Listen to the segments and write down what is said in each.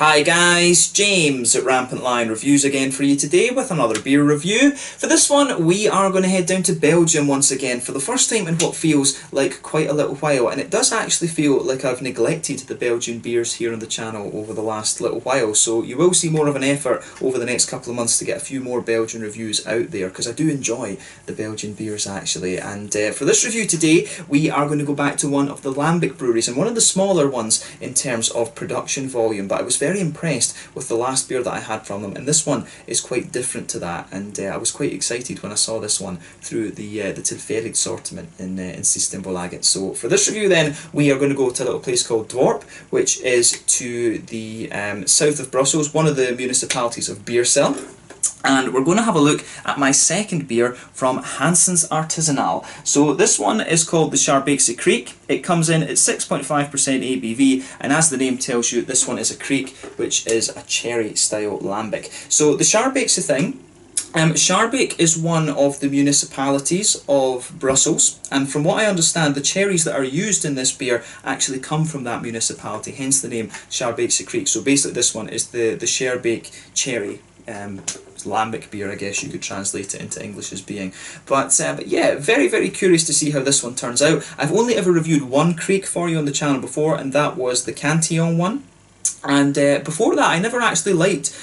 Hi guys, James at RampantLionReviews again for you today with another beer review. For this one we are going to head down to Belgium once again for the first time in what feels like quite a little while, and it does actually feel like I've neglected the Belgian beers here on the channel over the last little while, so you will see more of an effort over the next couple of months to get a few more Belgian reviews out there, because I do enjoy the Belgian beers actually. And for this review today we are going to go back to one of the lambic breweries, and one of the smaller ones in terms of production volume, but I was very impressed with the last beer that I had from them, and this one is quite different to that, and I was quite excited when I saw this one through the Tilfällig assortment in Systembolaget. So for this review then we are going to go to a little place called Dworp, which is to the south of Brussels, one of the municipalities of Beersel. And we're going to have a look at my second beer from Hanssens Artisanaal. So this one is called the Schaarbeekse Kriek. It comes in at 6.5% ABV, and as the name tells you, this one is a Kriek, which is a cherry style lambic. So the Schaarbeekse thing, Schaarbeek is one of the municipalities of Brussels, and from what I understand, the cherries that are used in this beer actually come from that municipality, hence the name Schaarbeekse Kriek. So basically this one is the Schaarbeek cherry lambic beer, I guess you could translate it into English as being. But yeah, very curious to see how this one turns out. I've only ever reviewed one Kriek for you on the channel before, and that was the Cantillon one. And before that I never actually liked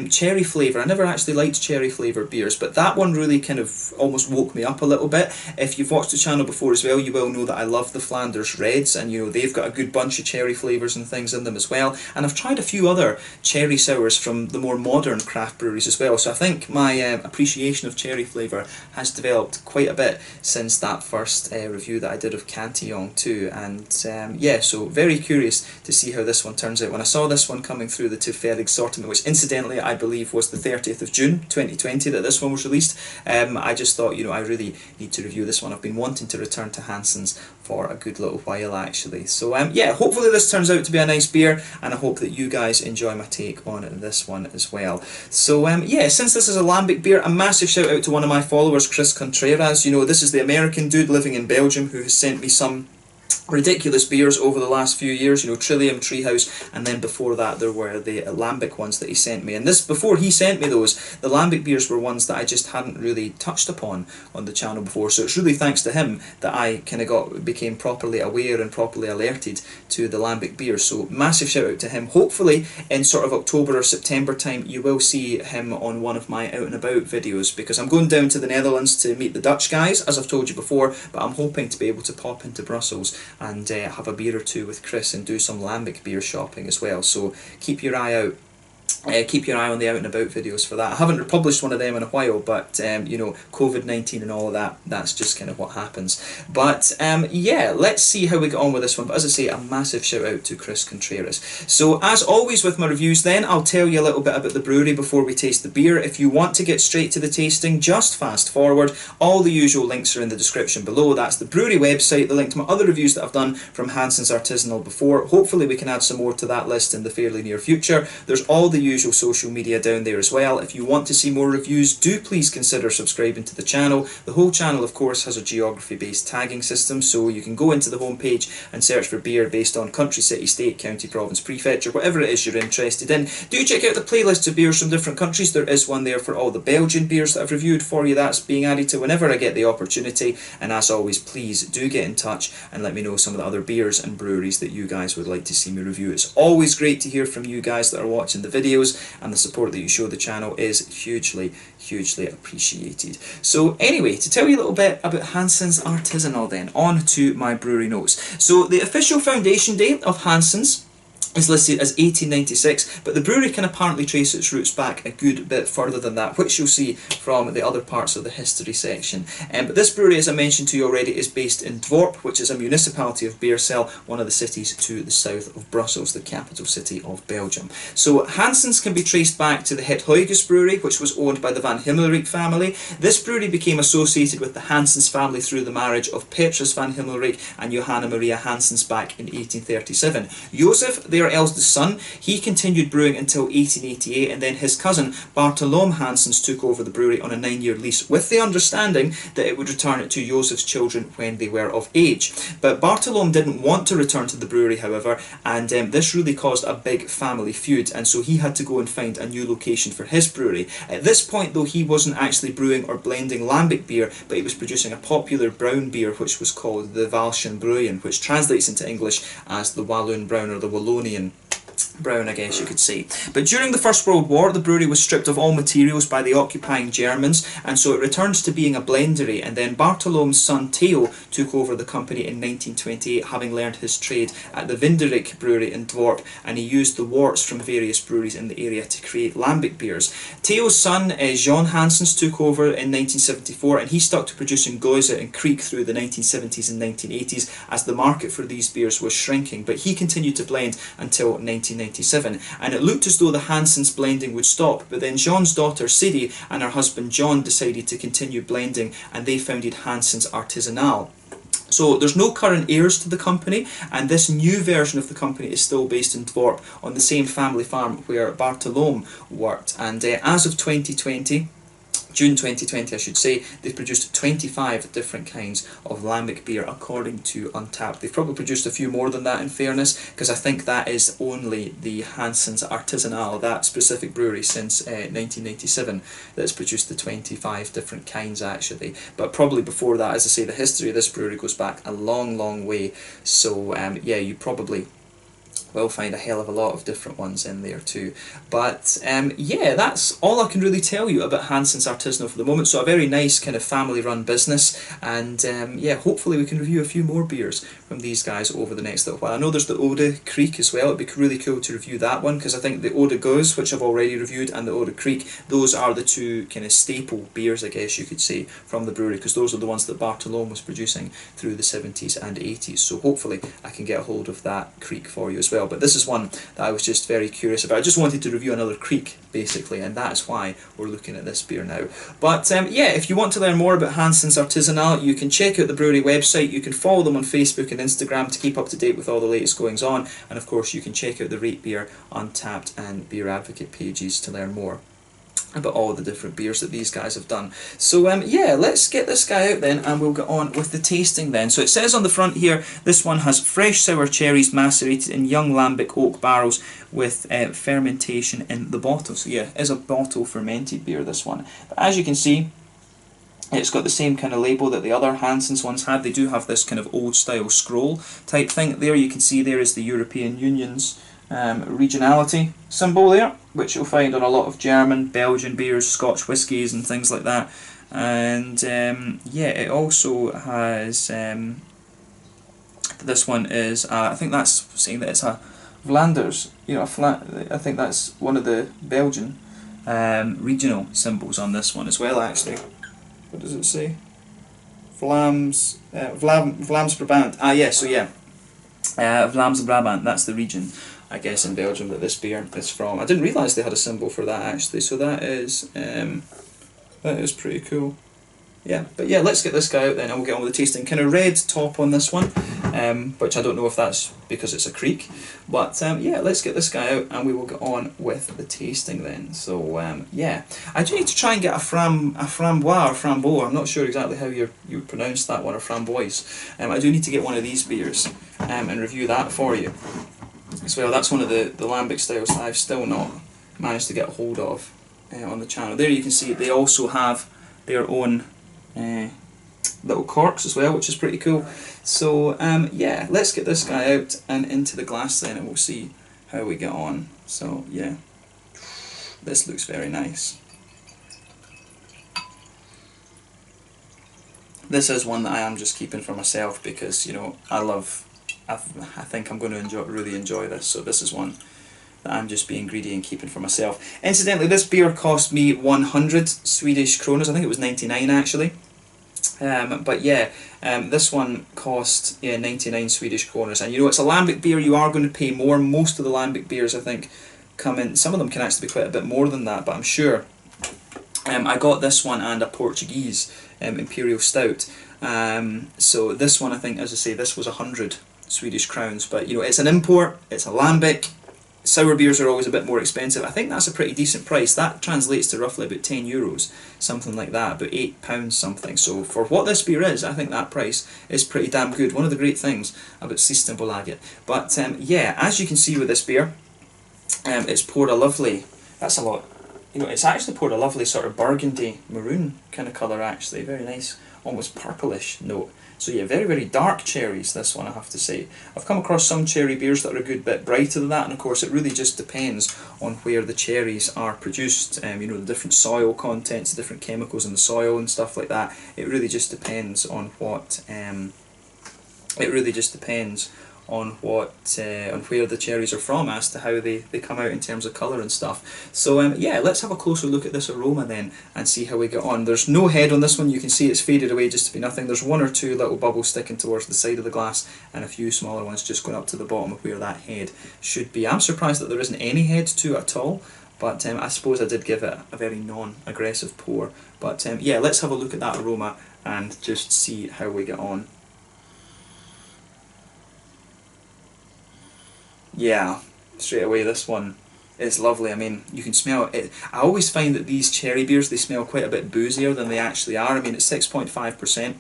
cherry flavour. I never actually liked cherry flavoured beers, but that one really kind of almost woke me up a little bit. If you've watched the channel before as well, you will know that I love the Flanders Reds, and you know they've got a good bunch of cherry flavours and things in them as well. And I've tried a few other cherry sours from the more modern craft breweries as well, so I think my appreciation of cherry flavour has developed quite a bit since that first review that I did of Cantillon too. And yeah, so very curious to see how this one turns out. When I saw this one coming through the Tilfällig assortment, which incidentally I believe was the 30th of June 2020 that this one was released, I just thought, you know, I really need to review this one. I've been wanting to return to Hanssens for a good little while actually. So yeah, hopefully this turns out to be a nice beer, and I hope that you guys enjoy my take on this one as well. So yeah, since this is a lambic beer, a massive shout out to one of my followers, Chris Contreras. You know, this is the American dude living in Belgium who has sent me some ridiculous beers over the last few years, you know, Trillium, Treehouse, and then before that there were the lambic ones that he sent me. And this, before he sent me those, the lambic beers were ones that I just hadn't really touched upon on the channel before, so it's really thanks to him that I kind of became properly aware and properly alerted to the lambic beers. So massive shout out to him. Hopefully in sort of October or September time you will see him on one of my out and about videos, because I'm going down to the Netherlands to meet the Dutch guys, as I've told you before, but I'm hoping to be able to pop into Brussels and have a beer or two with Chris and do some lambic beer shopping as well. So keep your eye out. Keep your eye on the out and about videos for that. I haven't published one of them in a while, but you know, COVID-19 and all of that, that's just kind of what happens. But yeah, let's see how we get on with this one. But as I say, a massive shout out to Chris Contreras. So as always with my reviews then, I'll tell you a little bit about the brewery before we taste the beer. If you want to get straight to the tasting, just fast forward. All the usual links are in the description below. That's the brewery website, the link to my other reviews that I've done from Hanssens Artisanaal before. Hopefully we can add some more to that list in the fairly near future. There's all the usual social media down there as well. If you want to see more reviews, do please consider subscribing to the channel. The whole channel of course has a geography based tagging system, so you can go into the homepage and search for beer based on country, city, state, county, province, prefecture, whatever it is you're interested in. Do check out the playlists of beers from different countries. There is one there for all the Belgian beers that I've reviewed for you. That's being added to whenever I get the opportunity, and as always, please do get in touch and let me know some of the other beers and breweries that you guys would like to see me review. It's always great to hear from you guys that are watching the videos, and the support that you show the channel is hugely appreciated. So anyway, to tell you a little bit about Hanssens Artisanaal then, on to my brewery notes. So the official foundation date of Hanssens is listed as 1896, but the brewery can apparently trace its roots back a good bit further than that, which you'll see from the other parts of the history section. But this brewery, as I mentioned to you already, is based in Dworp, which is a municipality of Beersel, one of the cities to the south of Brussels, the capital city of Belgium. So Hanssens can be traced back to the Het Huygens brewery, which was owned by the Van Himmelrijk family. This brewery became associated with the Hanssens family through the marriage of Petrus van Himmelrijk and Johanna Maria Hanssens back in 1837. Joseph, their their eldest son, he continued brewing until 1888, and then his cousin Bartolome Hanssens took over the brewery on a 9-year lease, with the understanding that it would return it to Joseph's children when they were of age. But Bartolome didn't want to return to the brewery, however, and this really caused a big family feud, and so he had to go and find a new location for his brewery. At this point, though, he wasn't actually brewing or blending lambic beer, but he was producing a popular brown beer which was called the Walschen Bruin, which translates into English as the Walloon Brown, or the Wallonian brown, I guess you could say. But during the First World War, the brewery was stripped of all materials by the occupying Germans, and so it returned to being a blendery, and then Bartolome's son Theo took over the company in 1928, having learned his trade at the Vinderik brewery in Dworp, and he used the worts from various breweries in the area to create lambic beers. Theo's son, Jean Hanssens, took over in 1974, and he stuck to producing Geuze and Kriek through the 1970s and 1980s as the market for these beers was shrinking, but he continued to blend until 1997, and it looked as though the Hanssens blending would stop, but then Jean's daughter Sadie and her husband John decided to continue blending, and they founded Hanssens Artisanaal. So there's no current heirs to the company, and this new version of the company is still based in Dworp on the same family farm where Bartolome worked, and as of 2020, June 2020 I should say, they've produced 25 different kinds of lambic beer according to Untappd. They've probably produced a few more than that in fairness, because I think that is only the Hanssens Artisanaal, that specific brewery, since 1997 that's produced the 25 different kinds actually. But probably before that, as I say, the history of this brewery goes back a long, long way, so yeah, you probably will find a hell of a lot of different ones in there too. But yeah, that's all I can really tell you about Hanssens Artisanal for the moment. So a very nice kind of family run business, and yeah, hopefully we can review a few more beers from these guys over the next little while. I know there's the Ode Kriek as well. It'd be really cool to review that one, because I think the Ode Geuze, which I've already reviewed, and the Ode Kriek, those are the two kind of staple beers, I guess you could say, from the brewery, because those are the ones that Bartolome was producing through the 70s and 80s. So hopefully I can get a hold of that Kriek for you as well. But this is one that I was just very curious about. I just wanted to review another Kriek basically, and that's why we're looking at this beer now. But yeah, if you want to learn more about Hanssens Artisanal, you can check out the brewery website. You can follow them on Facebook and Instagram to keep up to date with all the latest goings on, and of course you can check out the Rate Beer, Untappd and Beer Advocate pages to learn more about all the different beers that these guys have done. So yeah, let's get this guy out then, and we'll get on with the tasting then. So it says on the front here, this one has fresh sour cherries macerated in young lambic oak barrels with fermentation in the bottle. So yeah, it is a bottle fermented beer, this one. But as you can see, it's got the same kind of label that the other Hanssens ones had. They do have this kind of old style scroll type thing. There you can see there is the European Union's regionality symbol there, which you'll find on a lot of German, Belgian beers, Scotch whiskies and things like that. And yeah, it also has, this one is, I think that's saying that it's a Vlaanders, you know, I think that's one of the Belgian regional symbols on this one as well actually. What does it say? Vlaams-Brabant. Ah yes, so yeah, Vlaams-Brabant, that's the region, I guess, in Belgium that this beer is from. I didn't realise they had a symbol for that actually, so that is pretty cool. Yeah, but yeah, let's get this guy out then and we'll get on with the tasting. Kind of red top on this one, which I don't know if that's because it's a Kriek, but yeah, let's get this guy out and we will get on with the tasting then. So yeah, I do need to try and get a frambois or frambeau, I'm not sure exactly how you pronounce that one, or framboise. I do need to get one of these beers and review that for you as well. That's one of the lambic styles that I've still not managed to get a hold of on the channel. There you can see they also have their own little corks as well, which is pretty cool. So yeah, let's get this guy out and into the glass then, and we'll see how we get on. So yeah, this looks very nice. This is one that I am just keeping for myself because, you know, I think I'm going to really enjoy this. So this is one that I'm just being greedy and keeping for myself. Incidentally, this beer cost me 100 Swedish kroners. I think it was 99 actually. But yeah, this one cost 99 Swedish kroners. And you know, it's a lambic beer, you are going to pay more. Most of the lambic beers, I think, come in, some of them can actually be quite a bit more than that, but I'm sure. I got this one and a Portuguese Imperial Stout. So this one, I think, as I say, this was 100 Swedish crowns. But you know, it's an import, it's a lambic. Sour beers are always a bit more expensive. I think that's a pretty decent price. That translates to roughly about €10, something like that, about £8 something. So for what this beer is, I think that price is pretty damn good. One of the great things about Systembolaget. But yeah, as you can see with this beer, it's poured a lovely, that's a lot, you know, it's actually poured a lovely sort of burgundy maroon kind of colour actually, very nice, almost purplish note. So yeah, very, very dark cherries, this one, I have to say. I've come across some cherry beers that are a good bit brighter than that, and of course it really just depends on where the cherries are produced. You know, the different soil contents, the different chemicals in the soil and stuff like that. It really just depends on what, on where the cherries are from as to how they come out in terms of colour and stuff. So yeah, let's have a closer look at this aroma then and see how we get on. There's no head on this one, you can see it's faded away just to be nothing. There's one or two little bubbles sticking towards the side of the glass and a few smaller ones just going up to the bottom of where that head should be. I'm surprised that there isn't any head to it at all, but I suppose I did give it a very non-aggressive pour. But yeah, let's have a look at that aroma and just see how we get on. Yeah, straight away this one is lovely. I mean, you can smell it. I always find that these cherry beers, they smell quite a bit boozier than they actually are. I mean, it's 6.5%.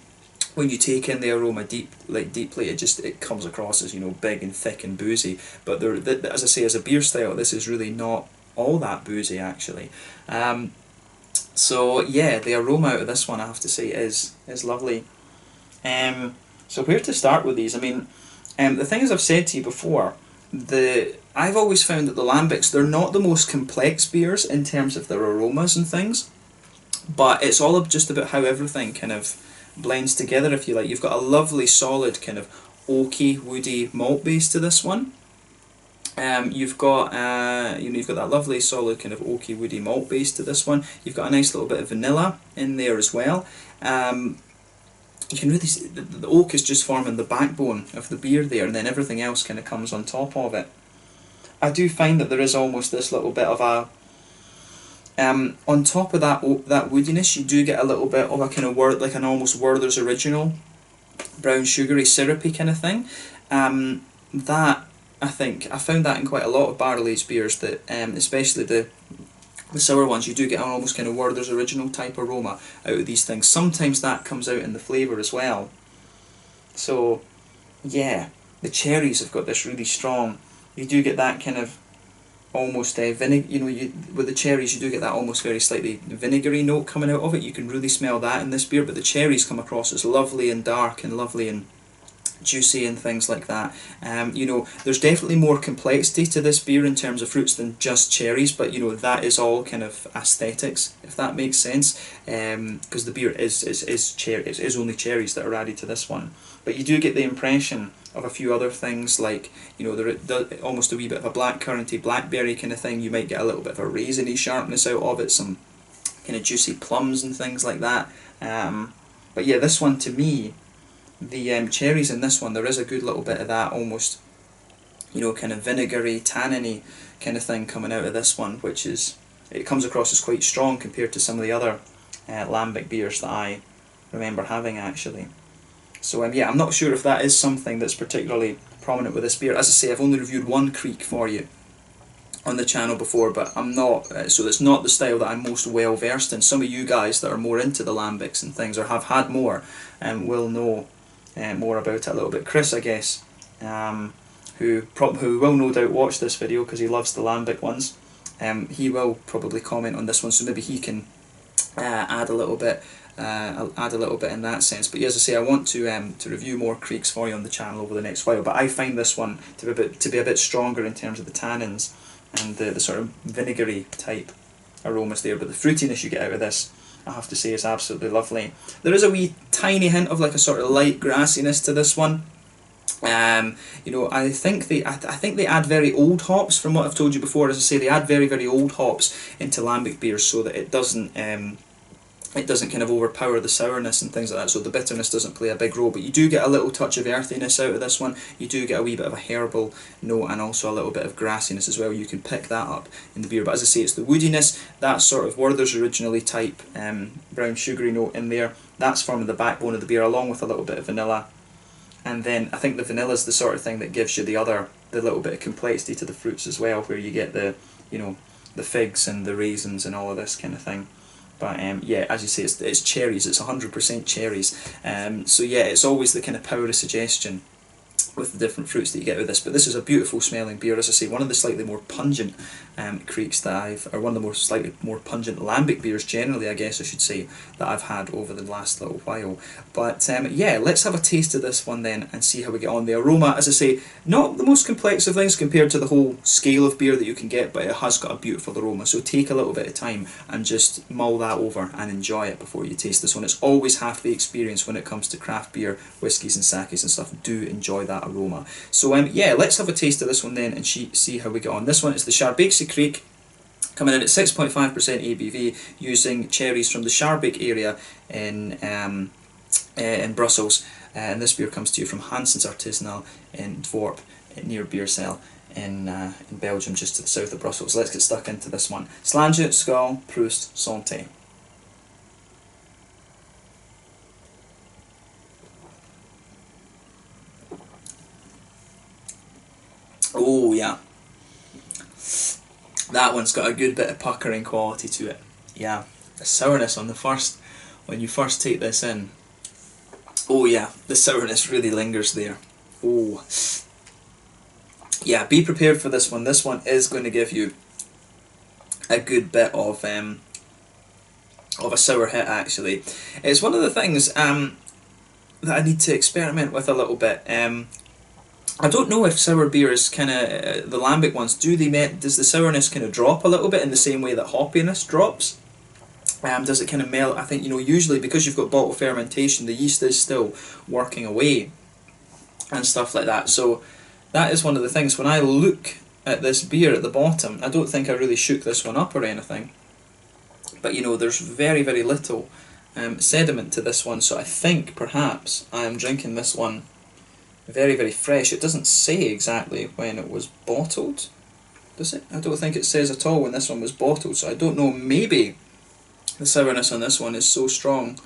When you take in the aroma deeply, it comes across as, you know, big and thick and boozy. But as I say, as a beer style, this is really not all that boozy actually. So yeah, the aroma out of this one, I have to say, is lovely. So where to start with these? I mean, the thing is, I've said to you before, I've always found that the lambics, they're not the most complex beers in terms of their aromas and things, but it's all just about how everything kind of blends together, if you like. You've got a lovely solid kind of oaky, woody malt base to this one. You've got that lovely solid kind of oaky, woody malt base to this one. You've got a nice little bit of vanilla in there as well. You can really see the oak is just forming the backbone of the beer there, and then everything else kind of comes on top of it. I do find that there is almost this little bit of a on top of that woodiness, you do get a little bit of a kind of like an almost Werther's Original brown sugary syrupy kind of thing. That, I think I found that in quite a lot of barrel aged beers, that especially the sour ones, you do get an almost kind of Werther's Original type aroma out of these things. Sometimes that comes out in the flavour as well. So yeah, the cherries have got this really strong, you do get that kind of almost vinegar, you know, with the cherries you do get that almost very slightly vinegary note coming out of it. You can really smell that in this beer, but the cherries come across as lovely and dark and lovely and juicy and things like that. You know, there's definitely more complexity to this beer in terms of fruits than just cherries, but you know, that is all kind of aesthetics, if that makes sense, because the beer is only cherries that are added to this one. But you do get the impression of a few other things, like, you know, there almost a wee bit of a blackcurranty, blackberry kind of thing. You might get a little bit of a raisiny sharpness out of it, some kind of juicy plums and things like that. But yeah, this one, to me, the cherries in this one, there is a good little bit of that almost, you know, kind of vinegary, tanniny kind of thing coming out of this one, which is, it comes across as quite strong compared to some of the other lambic beers that I remember having actually. So yeah, I'm not sure if that is something that's particularly prominent with this beer. As I say, I've only reviewed one Kriek for you on the channel before, but I'm not, so it's not the style that I'm most well versed in. Some of you guys that are more into the lambics and things, or have had more, will know more about it a little bit. Chris, I guess, who will no doubt watch this video because he loves the lambic ones, he will probably comment on this one, so maybe he can add a little bit in that sense. But as I say, I want to review more Krieks for you on the channel over the next while, but I find this one to be a bit stronger in terms of the tannins and the sort of vinegary type aromas there, but the fruitiness you get out of this, I have to say, is absolutely lovely. There is a wee tiny hint of like a sort of light grassiness to this one. You know, I think they add very old hops, from what I've told you before. As I say, they add very, very old hops into lambic beers so that it doesn't kind of overpower the sourness and things like that, so the bitterness doesn't play a big role. But you do get a little touch of earthiness out of this one. You do get a wee bit of a herbal note and also a little bit of grassiness as well. You can pick that up in the beer. But as I say, it's the woodiness, that sort of Werther's Originally type brown sugary note in there. That's forming the backbone of the beer, along with a little bit of vanilla and then I think the vanilla is the sort of thing that gives you the little bit of complexity to the fruits as well, where you get the, you know, the figs and the raisins and all of this kind of thing. But yeah, as you say, it's cherries. It's 100% cherries. So yeah, it's always the kind of power of suggestion with the different fruits that you get with this. But this is a beautiful smelling beer. As I say, one of the slightly more pungent Krieks that or one of the more slightly more pungent lambic beers generally, I guess I should say, that I've had over the last little while. But yeah, let's have a taste of this one then and see how we get on. The aroma, as I say, not the most complex of things compared to the whole scale of beer that you can get, but it has got a beautiful aroma. So take a little bit of time and just mull that over and enjoy it before you taste this one. It's always half the experience when it comes to craft beer, whiskies and sakes and stuff. Do enjoy that aroma. So yeah, let's have a taste of this one then and see how we get on. This one is the Schaarbeekse Kriek, coming in at 6.5% ABV, using cherries from the Schaarbeek area in Brussels. And this beer comes to you from Hanssens Artisanaal in Dworp, near Beersel in Belgium, just to the south of Brussels. Let's get stuck into this one. Slange, Skål, Prost, Santé. Oh yeah, that one's got a good bit of puckering quality to it. Yeah, the sourness on the first, when you first take this in. Oh yeah, the sourness really lingers there. Oh yeah, be prepared for this one. This one is going to give you a good bit of a sour hit actually. It's one of the things that I need to experiment with a little bit. I don't know if sour beers kind of, the lambic ones, does the sourness kind of drop a little bit in the same way that hoppiness drops? Does it kind of melt? I think, you know, usually because you've got bottle fermentation, the yeast is still working away and stuff like that. So that is one of the things. When I look at this beer at the bottom, I don't think I really shook this one up or anything. But, you know, there's very, very little sediment to this one. So I think perhaps I am drinking this one very, very fresh. It doesn't say exactly when it was bottled, does it? I don't think it says at all when this one was bottled, so I don't know. Maybe the sourness on this one is so strong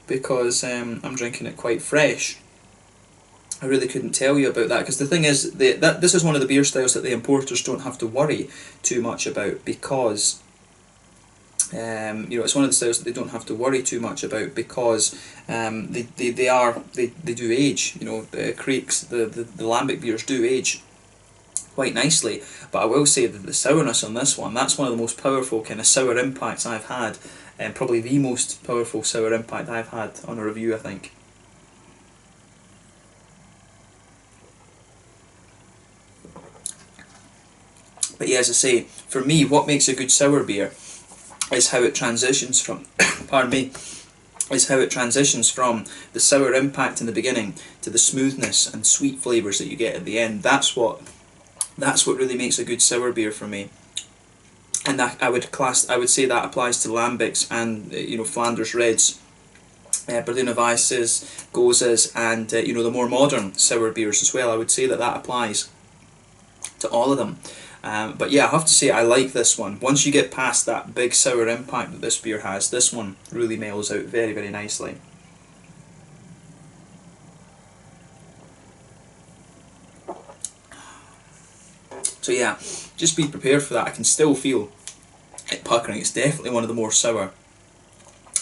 because I'm drinking it quite fresh. I really couldn't tell you about that, because the thing is, this is one of the beer styles that the importers don't have to worry too much about, because you know, it's one of the styles that they don't have to worry too much about, because they do age. You know, the Krieks, the lambic beers do age quite nicely. But I will say that the sourness on this one, that's one of the most powerful kind of sour impacts I've had, and probably the most powerful sour impact I've had on a review, I think. But yeah, as I say, for me, what makes a good sour beer is how it transitions from, pardon me, is how it transitions from the sour impact in the beginning to the smoothness and sweet flavours that you get at the end. That's what really makes a good sour beer for me. And that I would say that applies to lambics and you know, Flanders Reds, Berliner Weisses, Goses, and you know, the more modern sour beers as well. I would say that applies to all of them. But yeah, I have to say I like this one. Once you get past that big sour impact that this beer has, this one really mellows out very, very nicely. So yeah, just be prepared for that. I can still feel it puckering. It's definitely one of the more sour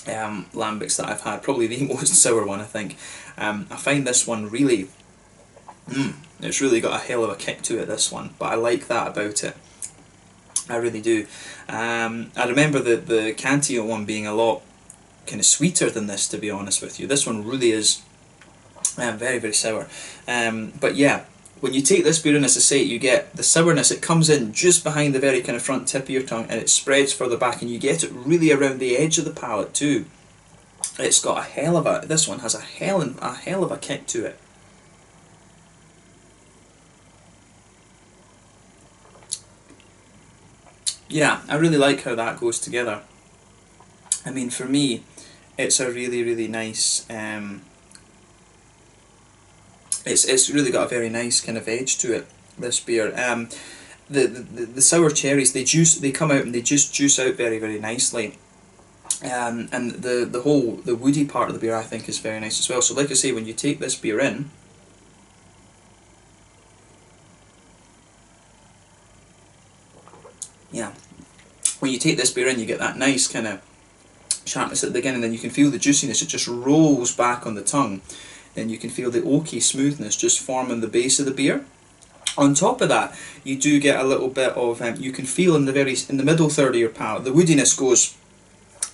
lambics that I've had. Probably the most sour one, I think. I find this one really... it's really got a hell of a kick to it, this one, but I like that about it. I really do. I remember the Cantillon one being a lot kind of sweeter than this, to be honest with you. This one really is very, very sour. But yeah, when you take this beer in, as I say, you get the sourness. It comes in just behind the very kind of front tip of your tongue, and it spreads further back, and you get it really around the edge of the palate too. It's got a hell of a... This one has a hell of a kick to it. Yeah, I really like how that goes together. I mean, for me, it's a really, really nice... It's really got a very nice kind of edge to it, this beer. The sour cherries, they come out and they just juice out very, very nicely. And the woody part of the beer, I think, is very nice as well. So like I say, when you take this beer in, yeah, when you take this beer in, you get that nice kind of sharpness at the beginning, then you can feel the juiciness, it just rolls back on the tongue. Then you can feel the oaky smoothness just forming the base of the beer. On top of that, you do get a little bit of, you can feel in the middle third of your palate, the woodiness goes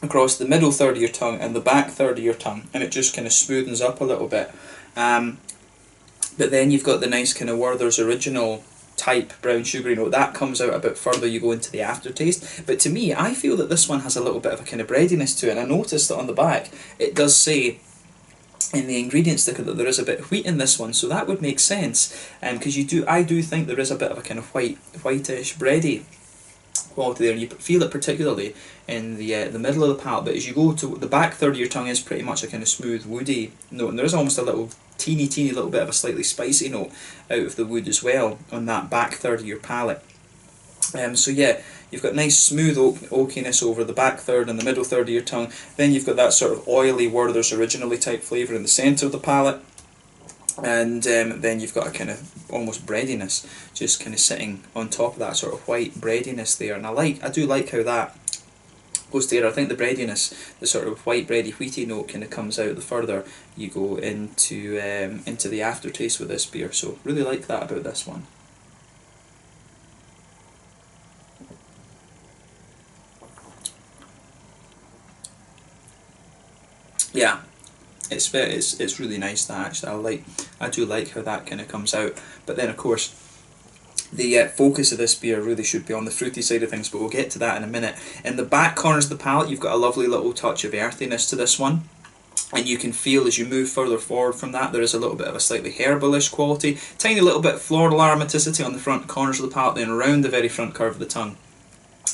across the middle third of your tongue and the back third of your tongue, and it just kind of smoothens up a little bit. But then you've got the nice kind of Werther's Original type brown sugary note that comes out a bit further. You go into the aftertaste, but to me, I feel that this one has a little bit of a kind of breadiness to it, and I noticed that on the back it does say in the ingredient sticker that there is a bit of wheat in this one, so that would make sense, because I do think there is a bit of a kind of whitish bready quality there, and you feel it particularly in the middle of the palate. But as you go to the back third of your tongue is pretty much a kind of smooth woody note, and there is almost a little teeny little bit of a slightly spicy note out of the wood as well on that back third of your palate. So yeah, you've got nice smooth oakiness over the back third and the middle third of your tongue. Then you've got that sort of oily Werther's Originally type flavour in the centre of the palate. And then you've got a kind of almost breadiness just kind of sitting on top of that sort of white breadiness there. And I do like how that goes there. I think the breadiness, the sort of white bready wheaty note kind of comes out the further you go into the aftertaste with this beer. So really like that about this one. Yeah, it's really nice, that actually. I do like how that kind of comes out. But then of course the focus of this beer really should be on the fruity side of things, but we'll get to that in a minute. In the back corners of the palate, you've got a lovely little touch of earthiness to this one, and you can feel as you move further forward from that there is a little bit of a slightly herbalish quality, tiny little bit of floral aromaticity on the front corners of the palate, then around the very front curve of the tongue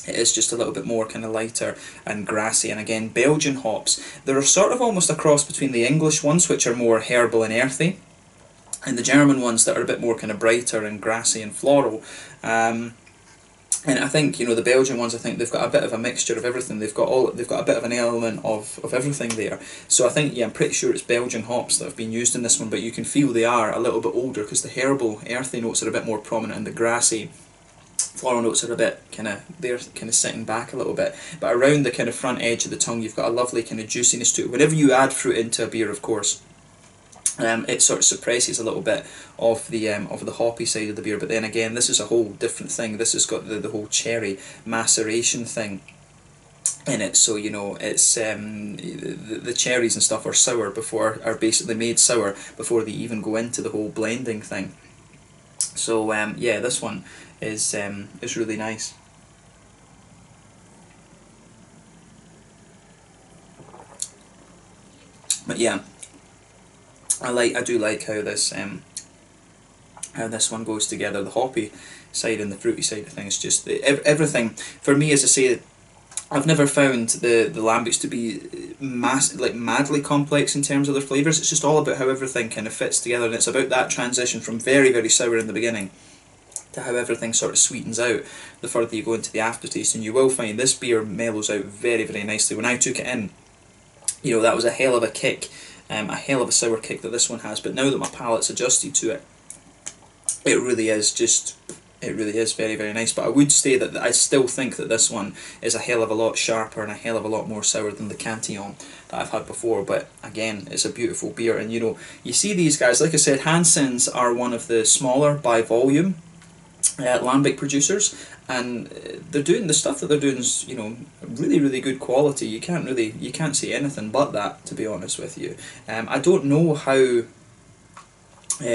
it is just a little bit more kind of lighter and grassy. And again, Belgian hops, they're sort of almost a cross between the English ones, which are more herbal and earthy, and the German ones that are a bit more kind of brighter and grassy and floral. And I think, you know, the Belgian ones, I think they've got a bit of a mixture of everything. They've got a bit of an element of everything there. So I think, yeah, I'm pretty sure it's Belgian hops that have been used in this one, but you can feel they are a little bit older because the herbal, earthy notes are a bit more prominent, and the grassy floral notes are a bit they're kind of sitting back a little bit. But around the kind of front edge of the tongue, you've got a lovely kind of juiciness to it. Whenever you add fruit into a beer, of course, it sort of suppresses a little bit of the hoppy side of the beer. But then again, this is a whole different thing. This has got the whole cherry maceration thing in it, so you know it's the cherries and stuff are basically made sour before they even go into the whole blending thing. So yeah, this one is really nice. But yeah, I do like how this one goes together. The hoppy side and the fruity side of things, just everything for me. As I say, I've never found the lambics to be madly complex in terms of their flavours. It's just all about how everything kind of fits together, and it's about that transition from very sour in the beginning to how everything sort of sweetens out the further you go into the aftertaste. And you will find this beer mellows out very nicely. When I took it in, you know, that was a hell of a kick, a hell of a sour kick that this one has. But now that my palate's adjusted to it, it really is very nice. But I would say that I still think that this one is a hell of a lot sharper and a hell of a lot more sour than the Cantillon that I've had before. But again, it's a beautiful beer. And you know, you see these guys, like I said, Hanssens are one of the smaller by volume lambic producers, and they're doing the stuff that they're doing is, you know, really good quality. You can't say anything but that, to be honest with you. I don't know how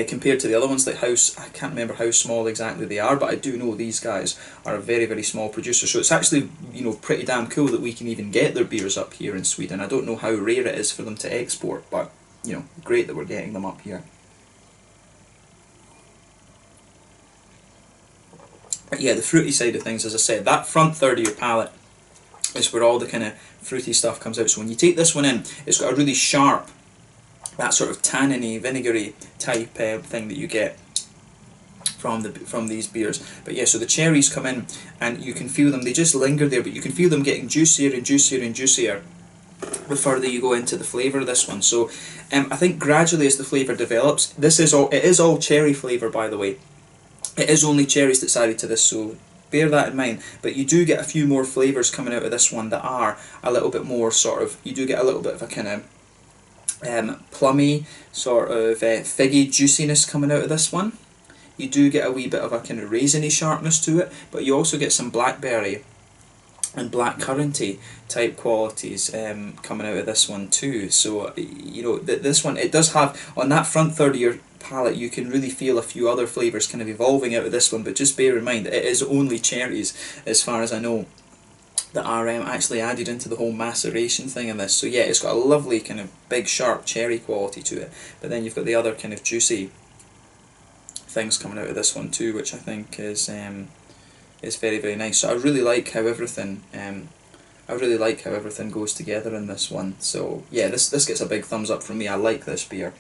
compared to the other ones, like I can't remember how small exactly they are, but I do know these guys are a very small producer. So it's actually, you know, pretty damn cool that we can even get their beers up here in Sweden. I don't know how rare it is for them to export, but you know, great that we're getting them up here. But yeah, the fruity side of things, as I said, that front third of your palate is where all the kind of fruity stuff comes out. So when you take this one in, it's got a really sharp, that sort of tanniny, vinegary type thing that you get from these beers. But yeah, so the cherries come in and you can feel them, they just linger there, but you can feel them getting juicier and juicier the further you go into the flavour of this one. So I think gradually as the flavour develops, it is all cherry flavour, by the way. It is only cherries that's added to this, so bear that in mind. But you do get a few more flavours coming out of this one that are a little bit more sort of, you do get a little bit of a kind of plummy, sort of figgy juiciness coming out of this one. You do get a wee bit of a kind of raisiny sharpness to it, but you also get some blackberry and blackcurranty type qualities coming out of this one too. So you know, this one, it does have, on that front third of your palate, you can really feel a few other flavours kind of evolving out of this one, but just bear in mind it is only cherries, as far as I know, that are actually added into the whole maceration thing in this. So yeah, it's got a lovely kind of big sharp cherry quality to it, but then you've got the other kind of juicy things coming out of this one too, which I think is very, very nice. So I really like how everything goes together in this one. So yeah, this gets a big thumbs up from me. I like this beer.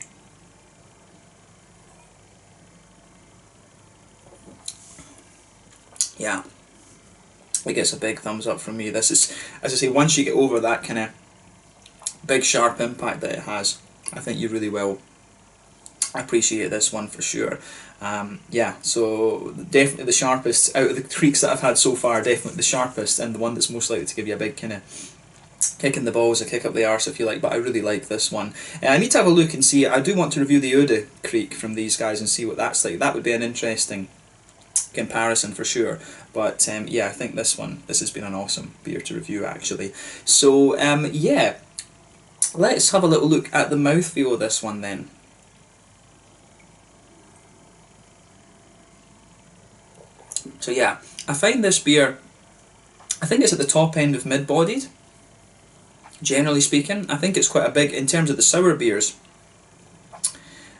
Yeah, it gets a big thumbs up from me. This is, as I say, once you get over that kind of big sharp impact that it has, I think you really will appreciate this one for sure. Yeah, so definitely the sharpest out of the Krieks that I've had so far, definitely the sharpest, and the one that's most likely to give you a big kind of kick in the balls, a kick up the arse if you like, but I really like this one. I need to have a look and see, I do want to review the Oude Kriek from these guys and see what that's like. That would be an interesting comparison for sure, but yeah, I think this has been an awesome beer to review actually. So yeah, let's have a little look at the mouthfeel of this one then. So yeah, I find this beer, I think it's at the top end of mid-bodied, generally speaking. I think it's quite a big, in terms of the sour beers,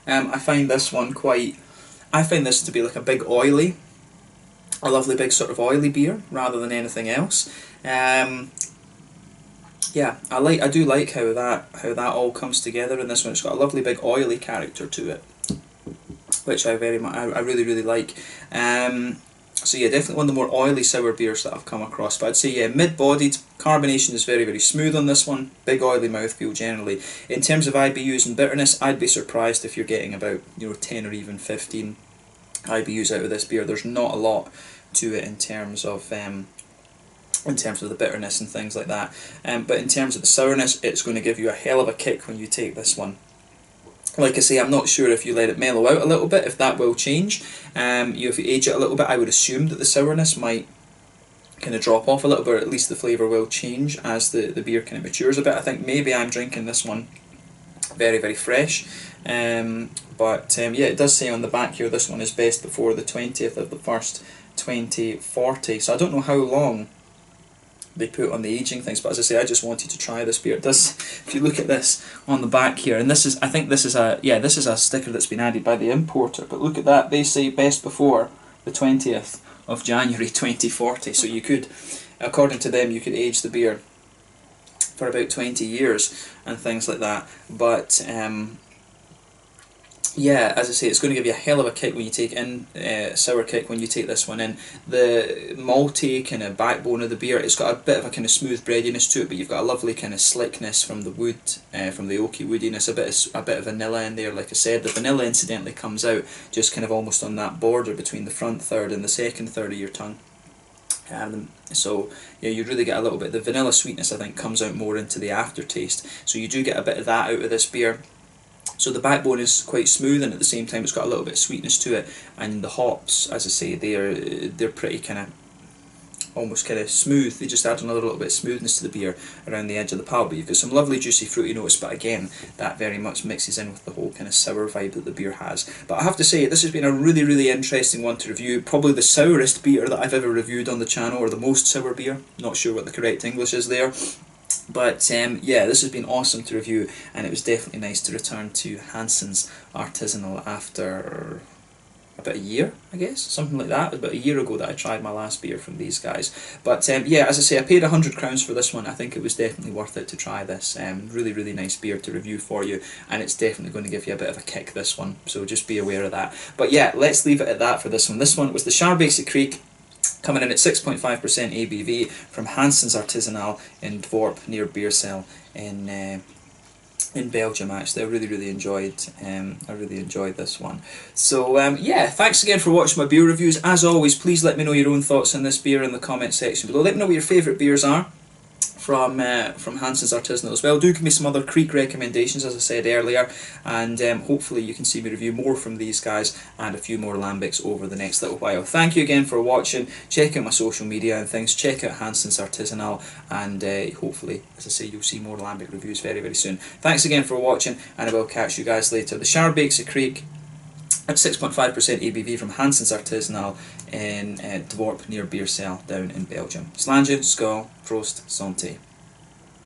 I find this one I find this to be like a big oily, a lovely big sort of oily beer, rather than anything else. Yeah, I do like how that all comes together in this one. It's got a lovely big oily character to it, which I really, really like. So yeah, definitely one of the more oily sour beers that I've come across. But I'd say yeah, mid-bodied, carbonation is very, very smooth on this one. Big oily mouthfeel generally. In terms of IBUs and bitterness, I'd be surprised if you're getting about 10 or even 15 IBUs out of this beer. There's not a lot to it in terms of the bitterness and things like that. But in terms of the sourness, it's going to give you a hell of a kick when you take this one. Like I say, I'm not sure if you let it mellow out a little bit, if that will change. If you age it a little bit, I would assume that the sourness might kind of drop off a little bit, or at least the flavour will change as the beer kind of matures a bit. I think maybe I'm drinking this one very, very fresh. But yeah, it does say on the back here, this one is best before the 20th of the 1st, 2040. So I don't know how long they put on the aging things, but as I say, I just wanted to try this beer. It does, if you look at this on the back here, and this is, I think this is a sticker that's been added by the importer, but look at that, they say best before the 20th of January 2040, so you could, according to them, you could age the beer for about 20 years and things like that. But yeah, as I say, it's going to give you a hell of a kick when you take in, sour kick when you take this one in. The malty kind of backbone of the beer, it's got a bit of a kind of smooth breadiness to it, but you've got a lovely kind of slickness from the wood, from the oaky woodiness, a bit of vanilla in there. Like I said, the vanilla incidentally comes out just kind of almost on that border between the front third and the second third of your tongue. So yeah, you really get a little bit, the vanilla sweetness I think comes out more into the aftertaste, so you do get a bit of that out of this beer. So the backbone is quite smooth, and at the same time it's got a little bit of sweetness to it, and the hops, as I say, they're pretty kind of almost kind of smooth. They just add another little bit of smoothness to the beer around the edge of the palate. But you've got some lovely juicy fruity notes, but again, that very much mixes in with the whole kind of sour vibe that the beer has. But I have to say, this has been a really, really interesting one to review. Probably the sourest beer that I've ever reviewed on the channel, or the most sour beer. Not sure what the correct English is there. But yeah, this has been awesome to review, and it was definitely nice to return to Hanssens Artisanaal after about a year, I guess, something like that. It was about a year ago that I tried my last beer from these guys. But yeah, as I say, I paid £100 for this one. I think it was definitely worth it to try this. Really, really nice beer to review for you, and it's definitely going to give you a bit of a kick, this one, so just be aware of that. But yeah, let's leave it at that for this one. This one was the Schaarbeekse Kriek, coming in at 6.5% ABV from Hanssens Artisanaal in Dworp near Beersel in in Belgium. Actually, I really enjoyed this one. So yeah, thanks again for watching my beer reviews. As always, please let me know your own thoughts on this beer in the comment section below. Let me know what your favourite beers are from Hanssens Artisanaal as well. Do give me some other Kriek recommendations, as I said earlier, and hopefully you can see me review more from these guys and a few more lambics over the next little while. Thank you again for watching. Check out my social media and things. Check out Hanssens Artisanaal, and hopefully, as I say, you'll see more lambic reviews very soon. Thanks again for watching, and I will catch you guys later. The Schaarbeekse Kriek at 6.5% ABV from Hanssens Artisanaal in Dworp near Beersel down in Belgium. Slange, Skål, Prost, Santé.